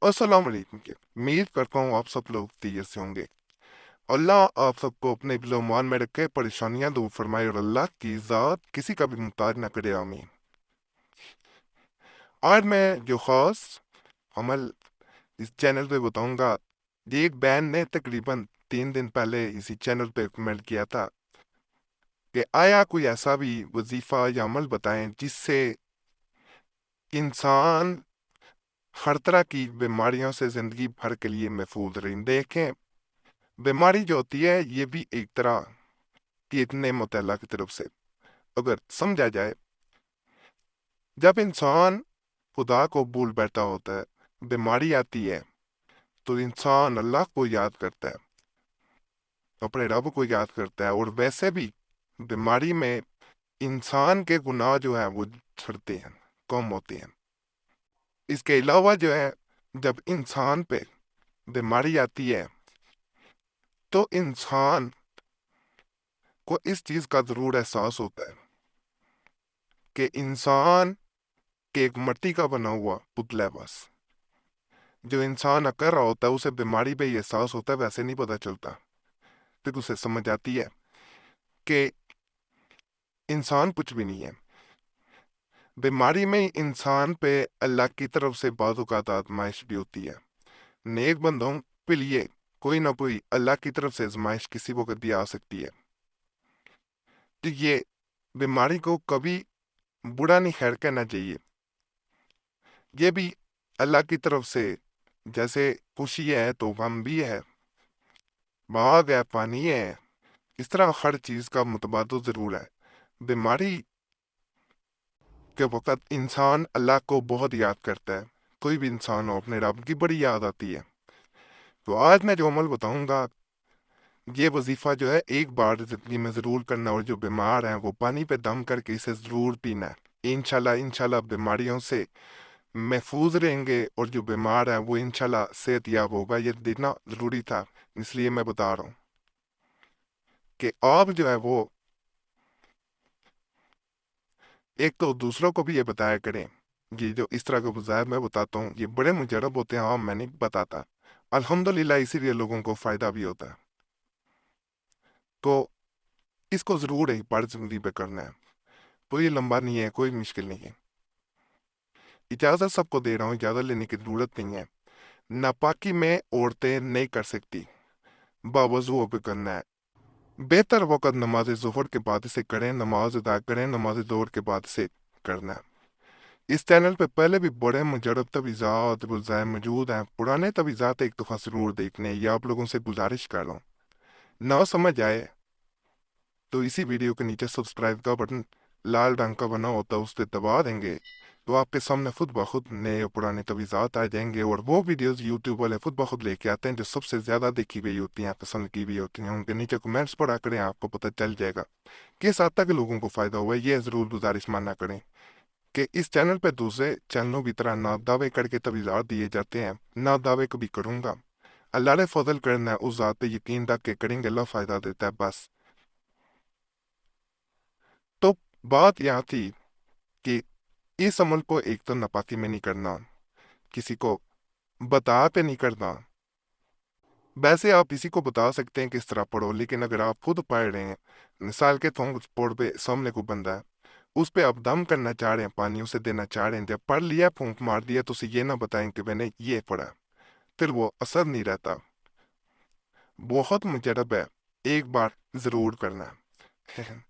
अस्सलाम वालेकुम के उम्मीद करता हूँ आप सब लोग खैरियत से होंगे। अल्लाह आप सबको अपने बिलोमान में रखे, परेशानियां दूर फरमाए और अल्लाह की ज़ात किसी का भी मुहताज ना करे, आमीन। आज मैं जो ख़ास अमल इस चैनल पे बताऊंगा, ये एक बहन ने तकरीबन 3 दिन पहले इसी चैनल पे कमेंट किया था कि आया कोई ऐसा भी वजीफ़ा या अमल बताएं जिससे इंसान हर तरह की बीमारियों से ज़िंदगी भर के लिए महफूज रहे। देखें, बीमारी जो होती है ये भी एक तरह की एक नेमत है अल्लाह की तरफ से, अगर समझा जाए। जब इंसान खुदा को भूल बैठा होता है, बीमारी आती है, तो इंसान अल्लाह को याद करता है, अपने रब को याद करता है, और वैसे भी बीमारी में इंसान के गुनाह जो है वो झड़ते हैं, कम होते हैं। इसके अलावा जो है, जब इंसान पे बीमारी आती है तो इंसान को इस चीज का जरूर एहसास होता है कि इंसान के एक मिट्टी का बना हुआ पुतला है बस। जो इंसान कर रहा होता है उसे बीमारी पे ही एहसास होता है, वैसे नहीं पता चलता। फिर उसे समझ आती है कि इंसान कुछ भी नहीं है। बीमारी में ही इंसान पे अल्लाह की तरफ से बाज़ औक़ात आजमाइश भी होती है। नेक बंदों के लिए कोई ना कोई अल्लाह की तरफ से आजमाइश किसी वक्त भी आ सकती है। तो ये बीमारी को कभी बुरा नहीं खैर कहना चाहिए। ये भी अल्लाह की तरफ से, जैसे खुशी है तो गम भी है, बाग है पानी है, इस तरह हर चीज का मुतबादल जरूर है। बीमारी के वक्त इंसान अल्लाह को बहुत याद करता है। कोई भी इंसान हो, अपने रब की बड़ी याद आती है। तो आज मैं जो अमल बताऊंगा, ये वजीफा जो है एक बार जिंदगी में जरूर करना, और जो बीमार हैं वो पानी पे दम करके इसे जरूर पीना है। इंशाल्लाह इंशाल्लाह बीमारियों से महफूज रहेंगे, और जो बीमार है वो इंशाल्लाह सेहतयाब होगा। ये देना जरूरी था, इसलिए मैं बता रहा हूँ कि आप जो है वो एक तो दूसरों को भी ये बताया करें। ये जो इस तरह के वज़ाइफ मैं बताता हूँ ये बड़े मुजरब होते हैं, हाँ मैं नहीं बताता, अल्हम्दुलिल्लाह इसीलिए लोगों को फ़ायदा भी होता है। तो इसको ज़रूर एक बार ज़िंदगी पे करना है। कोई लंबा नहीं है, कोई मुश्किल नहीं है। इजाज़त सबको दे रहा हूँ, इजाज़त लेने की ज़रूरत नहीं है। नापाकी में औरतें नहीं कर सकती, बावजू वो भी करना है। बेहतर वक़्त नमाज ज़ोहर के बाद इसे करें, नमाज अदा करें, नमाज ज़ोहर के बाद इसे करना है। इस चैनल पे पहले भी बड़े मुजरब तवीज़ात वज़ाइफ मौजूद हैं। पुराने तवीज़ात एक दफ़ा ज़रूर देखने, ये आप लोगों से गुजारिश कर रहा हूँ। ना समझ आए तो इसी वीडियो के नीचे सब्सक्राइब का बटन लाल रंग का बना होता है, उस पर दबा देंगे तो आपके सामने खुद ब खुद नए और पुराने तवीज़ात आ जाएंगे। और वो वीडियोस यूट्यूब वाले खुद ब खुद लेके आते हैं जो सबसे ज़्यादा देखी गई होती हैं, पसंद की हुई होती हैं। उनके नीचे कमेंट्स पढ़ा करें, आपको पता चल जाएगा किस हद तक लोगों को फ़ायदा हुआ है। ये ज़रूर गुजारिश माना करें कि इस चैनल पर दूसरे चैनलों की तरह ना दावे करके तवीज़ात दिए जाते हैं, ना दावे कभी करूँगा। अल्लाह ने फजल करना है, उस ज़ात पे यकीन रख के करेंगे, अल्लाह फ़ायदा देता है बस। तो बात यहाँ थी कि इस अमल को एक तो नापाकी में नहीं करना, किसी को बता पे नहीं करना। वैसे आप किसी को बता सकते हैं कि इस तरह पढ़ो, लेकिन अगर आप खुद पढ़ रहे हैं, मिसाल के तौर पे सामने को बंदा है, उस पे आप दम करना चाह रहे हैं, पानी उसे देना चाह रहे हैं, जब पढ़ लिया फूंक मार दिया तो उसे ये ना बताएं कि मैंने ये पढ़ा, फिर वो असर नहीं रहता। बहुत मुजरब है, एक बार जरूर करना है।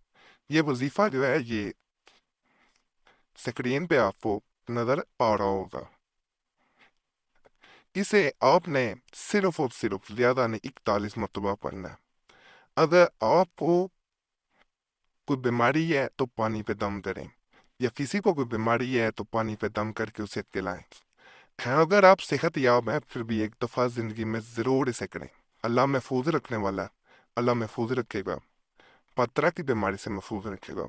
ये वजीफा जो है ये स्क्रीन पे आपको नजर आ रहा होगा। इसे आपने सिर्फ और सिर्फ ज्यादा नहीं 41 मरतबा पढ़ना है। अगर आपको कोई बीमारी है तो पानी पे दम करें, या किसी को कोई बीमारी है तो पानी पे दम करके उसे पिलाएं। हाँ, अगर आप सेहत याब हैं फिर भी एक दफ़ा ज़िंदगी में ज़रूर इसे करें। अल्लाह महफूज रखने वाला है, अल्लाह महफूज रखेगा, हर तरह की बीमारी से महफूज रखेगा।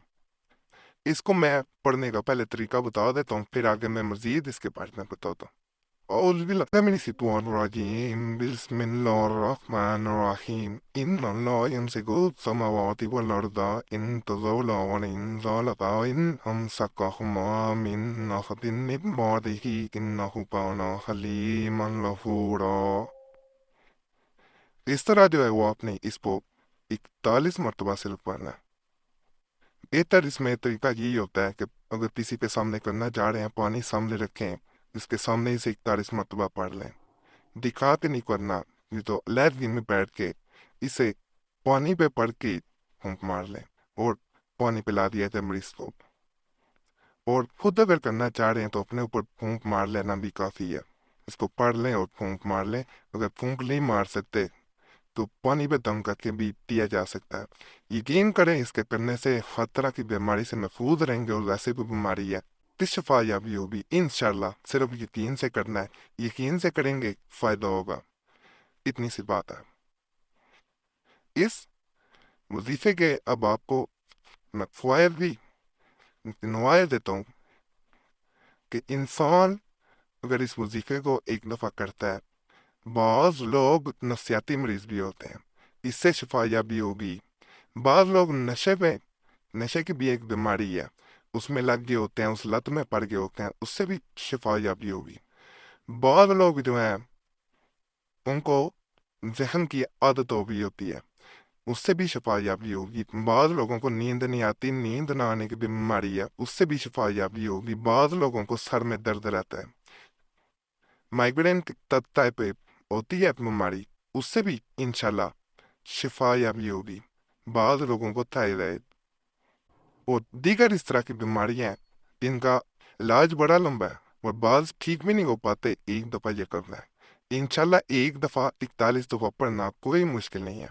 इसको मैं पढ़ने का पहले तरीका बता देता हूँ, फिर आगे मैं मज़ीद इसके बारे में बताता हूँ। أعوذ بالله من الشيطان الرجيم بسم الله الرحمن الرحيم إن الله يمسك السماوات والأرض إن تزولا وإن زالتا إن أمسكهما من أحد من بعده إنه كان حليما غفورا. اس طرح جو ہے وہ آپ نے اس کو 41 مرتبہ صرف پڑھنا ہے. بہتر اس میں طریقہ یہی ہوتا ہے کہ اگر کسی کے سامنے کرنا چاہ رہے ہیں پانی سامنے رکھیں، اس کے سامنے سے 41 مرتبہ پڑھ لیں. دکھا کے نہیں کرنا، یہ تو علیحدگی میں بیٹھ کے اسے پانی پہ پڑھ کے پھونک مار لیں اور پانی پلا دیا جائے مریض کو. اور خود اگر کرنا چاہ رہے ہیں تو اپنے اوپر پھونک مار لینا بھی کافی ہے. اس کو پڑھ لیں اور پھونک مار لیں. اگر پھونک نہیں مار سکتے تو پانی پہ دم کر کے بھی پیا جا سکتا ہے. یقین کریں اس کے کرنے سے ہر طرح کی بیماری سے محفوظ رہیں گے، اور ویسے بھی بیماری ہے تو شفا یابی ہوگی انشاءاللہ. صرف یقین سے کرنا ہے، یقین سے کریں گے فائدہ ہوگا. اتنی سی بات ہے. اس وظیفے کے اب آپ کو میں فوائد بھی نوائر دیتا ہوں کہ انسان اگر اس وظیفے کو ایک دفعہ کرتا ہے، بعض لوگ نفسیاتی مریض بھی ہوتے ہیں، اس سے شفا یابی ہوگی. بعض لوگ نشے کی بھی ایک بیماری ہے، اس میں لگ گئے ہوتے ہیں، اس لت میں پڑ گئے ہوتے ہیں، اس سے بھی شفا یابی ہوگی. بعض لوگ جو ہیں ان کو ذہن کی عادت ہو گئی ہوتی ہے، اس سے بھی شفا یابی ہوگی. بعض لوگوں کو نیند نہیں آتی، نیند نہ آنے کی بیماری ہے، اس سے بھی شفا یابی ہوگی. بعض لوگوں کو سر میں درد رہتا ہے، مائگرین ٹائپ ہوتی ہے بیماری، اس سے بھی انشاءاللہ شفا یابی ہوگی. بعض لوگوں کو تھائرائڈ اور دیگر اس طرح کی بیماریاں ہیں جن کا علاج بڑا لمبا ہے اور بعض ٹھیک بھی نہیں ہو پاتے. ایک دفعہ یہ کرنا ہے انشاءاللہ. ایک دفعہ 41 دفعہ پڑھنا کوئی مشکل نہیں ہے،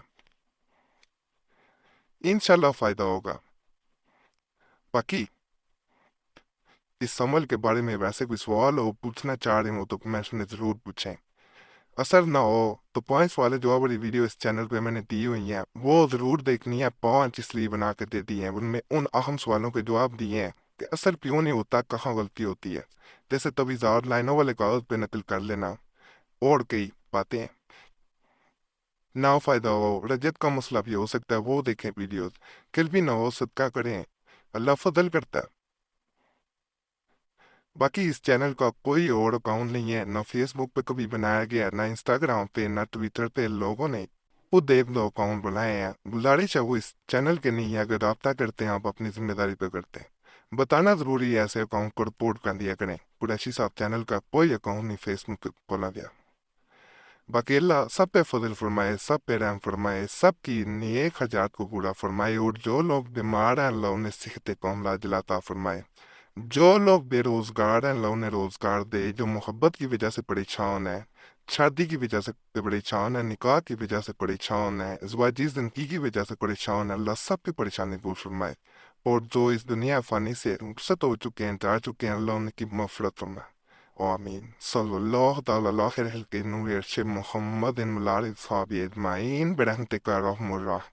انشاءاللہ فائدہ ہوگا. باقی اس عمل کے بارے میں ویسے کوئی سوال ہو پوچھنا چاہ رہے ہو تو کمنٹس میں ضرور پوچھیں. اثر نہ ہو تو 5 سوال جواب والی ویڈیو اس چینل پہ میں نے دی ہوئی ہیں، وہ ضرور دیکھنی ہے. 5 اس لیے بنا کے دے دی ہیں، ان میں ان اہم سوالوں کے جواب دیے ہیں کہ اثر کیوں نہیں ہوتا، کہاں غلطی ہوتی ہے. جیسے تویزار لائنوں والے کاغذ پہ نقل کر لینا اور کئی باتیں. نہ فائدہ ہو، رجت کا مسئلہ بھی ہو سکتا ہے، وہ دیکھیں ویڈیوز. کل بھی نہ ہو، صدقہ کریں، اللہ فضل کرتا ہے. باقی اس چینل کا کوئی اور اکاؤنٹ نہیں ہے، نہ فیس بک پہ کبھی بنایا گیا، نہ انسٹاگرام پہ، نہ ٹویٹر پہ. لوگوں نے خود ایک دو اکاؤنٹ بنائے ہیں. گزارش ہے وہ اس چینل کے نہیں ہے، اگر رابطہ کرتے ہیں آپ اپنی ذمہ داری پہ کرتے ہیں. بتانا ضروری ہے، ایسے اکاؤنٹ کو رپورٹ کر دیا کریں. قریشی صاحب چینل کا کوئی اکاؤنٹ نہیں فیس بک پہ کھولا گیا. باقی اللہ سب پہ فضل فرمائے، سب پہ رحم فرمائے، سب کی نیک حاجات کو پورا فرمائے. اور جو لوگ بیمار ہیں اللہ انہیں صحت کاملہ عطا فرمائے. جو لوگ بے روزگار ہیں اللہ انہیں روزگار دے. جو محبت کی وجہ سے پریشان ہے، شادی کی وجہ سے پریشان ہے، نکاح کی وجہ سے پریشان ہے، ازواجی زندگی کی وجہ سے پریشان ہے، اللہ سب کی پریشانی دور فرمائے. اور جو اس دنیا فانی سے رخصت ہو چکے ہیں، جا چکے ہیں، اللہ ان کی مغفرت فرمائے. آمین. صلی اللہ تعالی علی خیر خلق نور ارشد محمد ملال صحابی اجمعین برحمتک یا ارحم الراحمین.